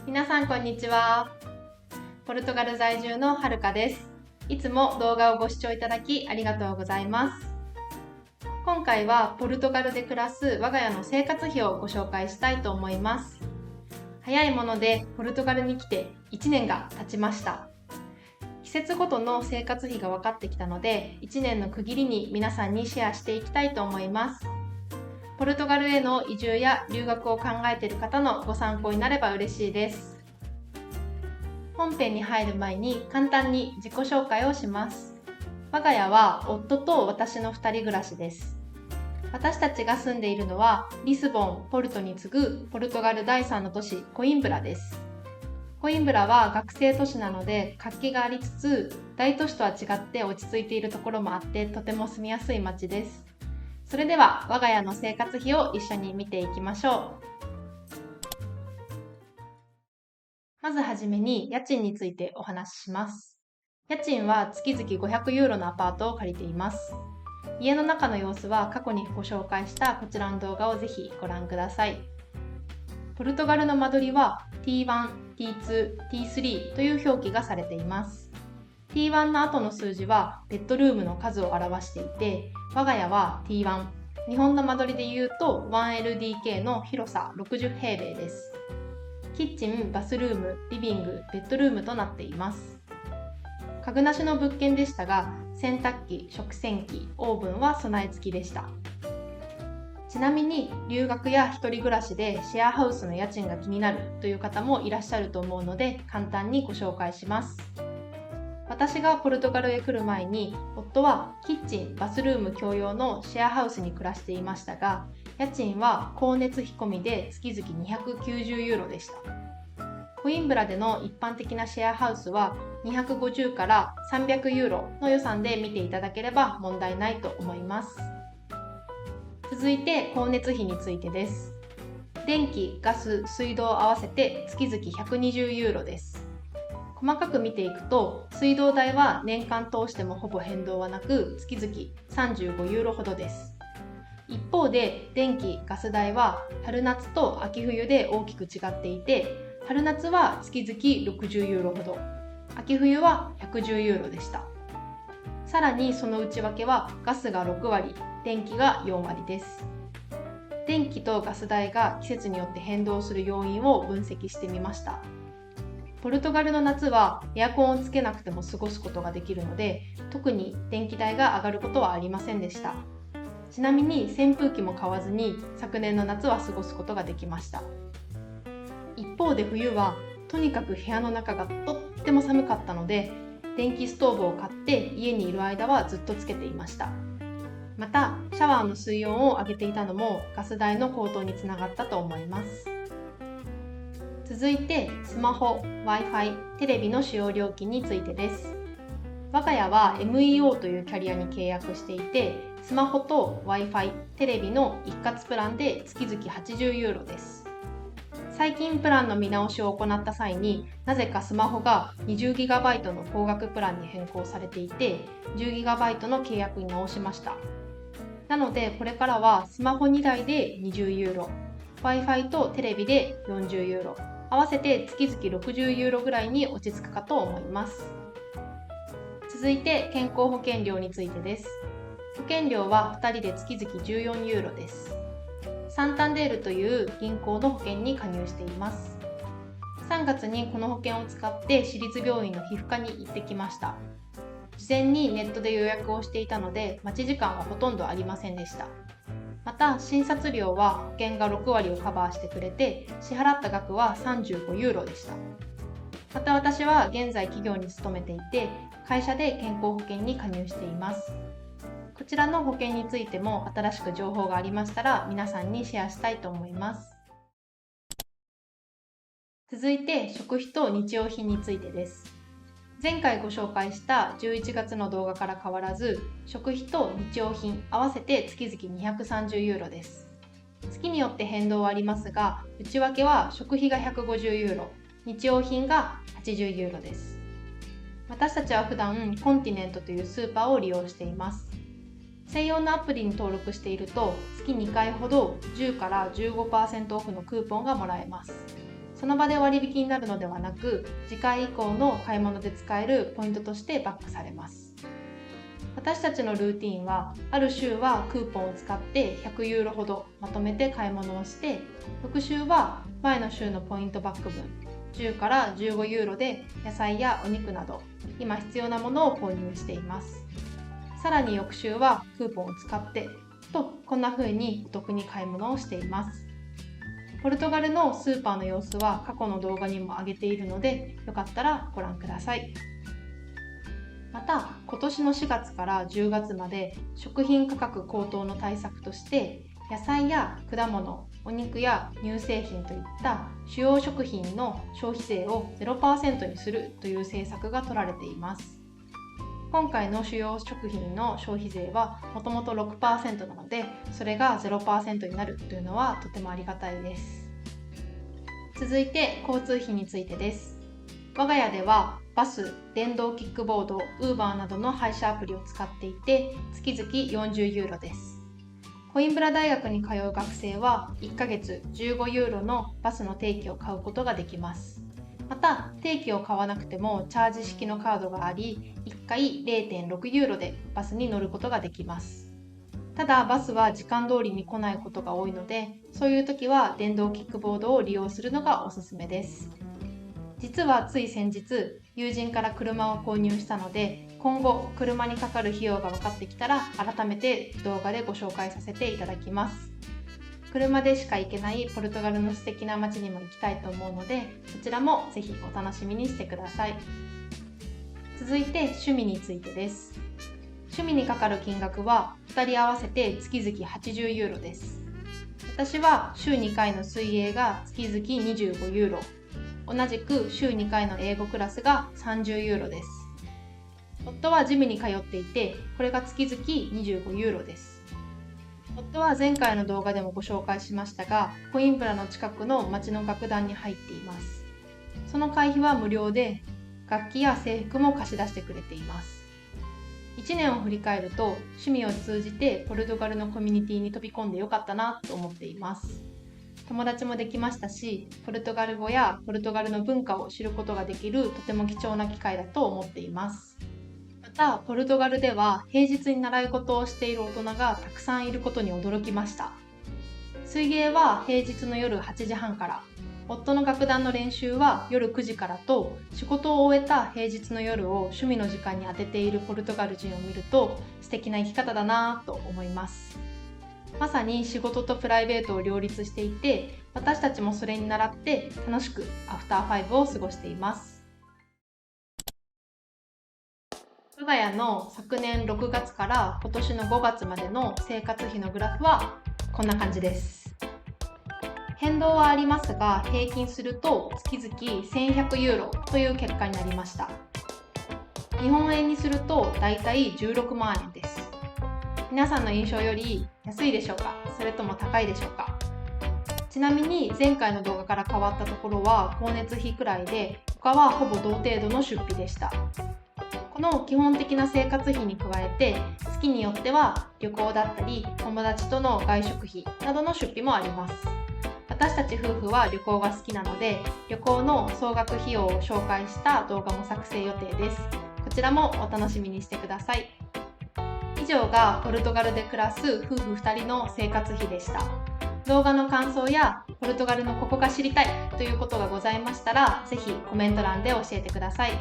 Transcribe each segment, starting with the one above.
皆さんこんにちは。ポルトガル在住のはるかです。いつも動画をご視聴いただきありがとうございます。今回はポルトガルで暮らす我が家の生活費をご紹介したいと思います。早いものでポルトガルに来て1年が経ちました。季節ごとの生活費が分かってきたので、1年の区切りに皆さんにシェアしていきたいと思います。ポルトガルへの移住や留学を考えている方のご参考になれば嬉しいです。本編に入る前に簡単に自己紹介をします。我が家は夫と私の2人暮らしです。私たちが住んでいるのはリスボン、ポルトに次ぐポルトガル第3の都市コインブラです。コインブラは学生都市なので活気がありつつ、大都市とは違って落ち着いているところもあってとても住みやすい街です。それでは我が家の生活費を一緒に見ていきましょう。まずはじめに家賃についてお話しします。家賃は月々500ユーロのアパートを借りています。家の中の様子は過去にご紹介したこちらの動画をぜひご覧ください。ポルトガルの間取りは T1、T2、T3 という表記がされています。T1 の後の数字はベッドルームの数を表していて、我が家は T1、日本の間取りで言うと 1LDK の広さ60平米です。キッチン、バスルーム、リビング、ベッドルームとなっています。家具なしの物件でしたが、洗濯機、食洗機、オーブンは備え付きでした。ちなみに留学や一人暮らしでシェアハウスの家賃が気になるという方もいらっしゃると思うので、簡単にご紹介します。私がポルトガルへ来る前に、夫はキッチン、バスルーム共用のシェアハウスに暮らしていましたが、家賃は光熱費込みで月々290ユーロでした。コインブラでの一般的なシェアハウスは250から300ユーロの予算で見ていただければ問題ないと思います。続いて光熱費についてです。電気、ガス、水道合わせて月々120ユーロです。細かく見ていくと、水道代は年間通してもほぼ変動はなく、月々35ユーロほどです。一方で電気・ガス代は春夏と秋冬で大きく違っていて、春夏は月々60ユーロほど、秋冬は110ユーロでした。さらにその内訳はガスが6割、電気が4割です。電気とガス代が季節によって変動する要因を分析してみました。ポルトガルの夏はエアコンをつけなくても過ごすことができるので、特に電気代が上がることはありませんでした。ちなみに扇風機も買わずに昨年の夏は過ごすことができました。一方で冬はとにかく部屋の中がとっても寒かったので、電気ストーブを買って家にいる間はずっとつけていました。またシャワーの水温を上げていたのもガス代の高騰につながったと思います。続いてスマホ、Wi-Fi、テレビの使用料金についてです。我が家は MEO というキャリアに契約していて、スマホと Wi-Fi、テレビの一括プランで月々80ユーロです。最近プランの見直しを行った際に、なぜかスマホが 20GB の高額プランに変更されていて、10GB の契約に直しました。なのでこれからはスマホ2台で20ユーロ、Wi-Fi とテレビで40ユーロ、合わせて月々60ユーロぐらいに落ち着くかと思います。続いて健康保険料についてです。保険料は2人で月々14ユーロです。サンタンデールという銀行の保険に加入しています。3月にこの保険を使って私立病院の皮膚科に行ってきました。事前にネットで予約をしていたので待ち時間はほとんどありませんでした。また診察料は保険が6割をカバーしてくれて、支払った額は35ユーロでした。また私は現在企業に勤めていて、会社で健康保険に加入しています。こちらの保険についても新しく情報がありましたら皆さんにシェアしたいと思います。続いて食費と日用品についてです。前回ご紹介した11月の動画から変わらず、食費と日用品合わせて月々230ユーロです。月によって変動はありますが、内訳は食費が150ユーロ、日用品が80ユーロです。私たちは普段コンティネントというスーパーを利用しています。専用のアプリに登録していると月2回ほど10から 15% オフのクーポンがもらえます。その場で割引になるのではなく、次回以降の買い物で使えるポイントとしてバックされます。私たちのルーティンは、ある週はクーポンを使って100ユーロほどまとめて買い物をして、翌週は前の週のポイントバック分10から15ユーロで野菜やお肉など今必要なものを購入しています。さらに翌週はクーポンを使ってと、こんな風にお得に買い物をしています。ポルトガルのスーパーの様子は過去の動画にも上げているので、よかったらご覧ください。また、今年の4月から10月まで食品価格高騰の対策として、野菜や果物、お肉や乳製品といった主要食品の消費税を 0% にするという政策が取られています。今回の主要食品の消費税はもともと 6% なので、それが 0% になるというのはとてもありがたいです。続いて交通費についてです。我が家ではバス、電動キックボード、Uber などの配車アプリを使っていて、月々40ユーロです。コインブラ大学に通う学生は1ヶ月15ユーロのバスの定期を買うことができます。また、定期を買わなくてもチャージ式のカードがあり、1回 0.6 ユーロでバスに乗ることができます。ただ、バスは時間通りに来ないことが多いので、そういう時は電動キックボードを利用するのがおすすめです。実はつい先日、友人から車を購入したので、今後車にかかる費用が分かってきたら改めて動画でご紹介させていただきます。車でしか行けないポルトガルの素敵な街にも行きたいと思うので、そちらもぜひお楽しみにしてください。続いて趣味についてです。趣味にかかる金額は2人合わせて月々80ユーロです。私は週2回の水泳が月々25ユーロ。同じく週2回の英語クラスが30ユーロです。夫はジムに通っていて、これが月々25ユーロです。夫は前回の動画でもご紹介しましたが、コインブラの近くの町の楽団に入っています。その会費は無料で、楽器や制服も貸し出してくれています。1年を振り返ると、趣味を通じてポルトガルのコミュニティに飛び込んでよかったなと思っています。友達もできましたし、ポルトガル語やポルトガルの文化を知ることができるとても貴重な機会だと思っています。また、ポルトガルでは平日に習い事をしている大人がたくさんいることに驚きました。水泳は平日の夜8時半から、夫の楽団の練習は夜9時からと、仕事を終えた平日の夜を趣味の時間に当てているポルトガル人を見ると素敵な生き方だなぁと思います。まさに仕事とプライベートを両立していて、私たちもそれに倣って楽しくアフターファイブを過ごしています。我が家の昨年6月から今年の5月までの生活費のグラフはこんな感じです。変動はありますが、平均すると月々1100ユーロという結果になりました。日本円にするとだいたい16万円です。皆さんの印象より安いでしょうか、それとも高いでしょうか。ちなみに前回の動画から変わったところは光熱費くらいで、他はほぼ同程度の出費でした。この基本的な生活費に加えて、月によっては旅行だったり友達との外食費などの出費もあります。私たち夫婦は旅行が好きなので、旅行の総額費用を紹介した動画も作成予定です。こちらもお楽しみにしてください。以上がポルトガルで暮らす夫婦2人の生活費でした。動画の感想やポルトガルのここが知りたいということがございましたら、ぜひコメント欄で教えてください。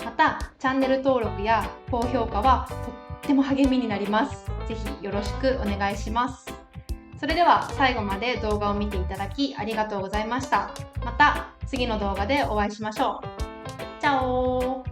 また、チャンネル登録や高評価はとっても励みになります。ぜひよろしくお願いします。それでは最後まで動画を見ていただきありがとうございました。また次の動画でお会いしましょう。チャオー。